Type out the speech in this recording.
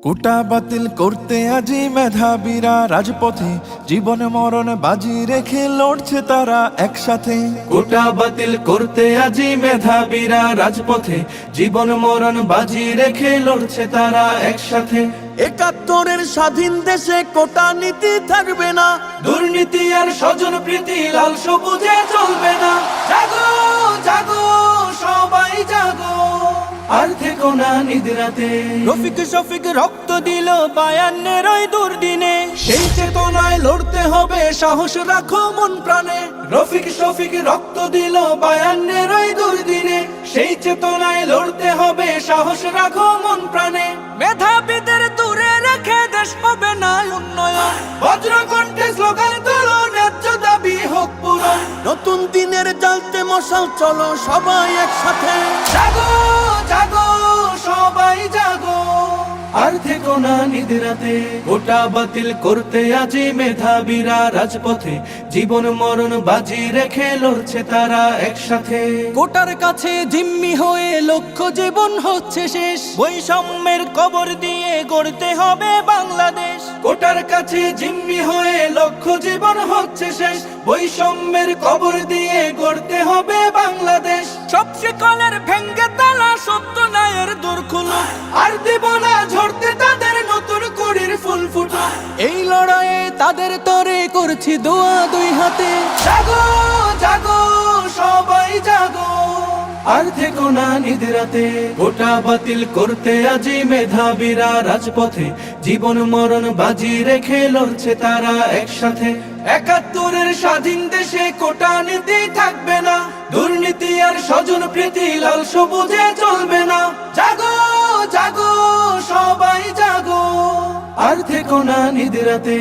কোটা বাতিল করতে আজি মেধাবীরা রাজপথে, জীবন মরণ বাজি রেখে লড়ছে তারা একসাথে। কোটা বাতিল করতে আজি মেধাবীরা রাজপথে, জীবন মরণ বাজি রেখে লড়ছে তারা একসাথে। ৭১-এর স্বাধীন দেশে কোটা নীতি থাকবে না, দুর্নীতি আর স্বজন প্রীতি লাল সবুজে চলবে না। জাগো জাগো সবাই জাগো, আর থেকো না নিদ্রাতে। রফিক শফিক রক্ত দিল ৫২-এর ওই দুর্দিনে, সেই চেতনায় লড়তে হবে, সাহস রাখো মন প্রাণে। রফিক শফিক রক্ত দিল ৫২-এর ওই দুর্দিনে, সেই চেতনায় লড়তে হবে, সাহস রাখো মন প্রাণে। মেধাবীদের দূরে রেখে দেশ হবে না উন্নয়ন। বজ্রকণ্ঠে স্লোগান তোলো, ন্যায্য দাবি হোক পূরণ। নতুন দিনের জ্বালতে মশাল, চলো সবাই একসাথে। জাগো জাগো সবাই জাগো, আর থেকো না নিদ্রাতে। কোটা বাতিল করতে আজি মেধাবীরা রাজপথে, জীবন মরণ বাজি রেখে লড়ছে তারা একসাথে। কোটার কাছে জিম্মি হয়ে লক্ষ্য জীবন হচ্ছে শেষ, বৈষম্যের কবর দিয়ে গড়তে হবে বাংলাদেশ। কোটার কাছে জিম্মি হয়ে লক্ষ্য জীবন হচ্ছে শেষ, বৈষম্যের কবর দিয়ে গড়তে হবে বাংলাদেশ। সব শিকলের ভেঙ্গে তালা সত্য ন্যায়ের দূর খুলো, আর দেব না ঝরতে তাদের নতুন কড়ির ফুল ফুটো। এই লড়াইয়ে তাদের তরে করছি দোয়া দুই হাতে। জাগো জাগো সবাই জাগো, আর থেকো না নিদ্রাতে। কোটা বাতিল করতে আজি মেধাবীরা রাজপথে, জীবন মরণ বাজি রেখে লড়ছে তারা একসাথে। ৭১-এর স্বাধীন দেশে কোটা নীতি থাকবে না, দুর্নীতি আর স্বজন প্রীতি লাল সবুজে চলবে না। জাগো জাগো সবাই জাগো, আর থেকো না নিদ্রাতে।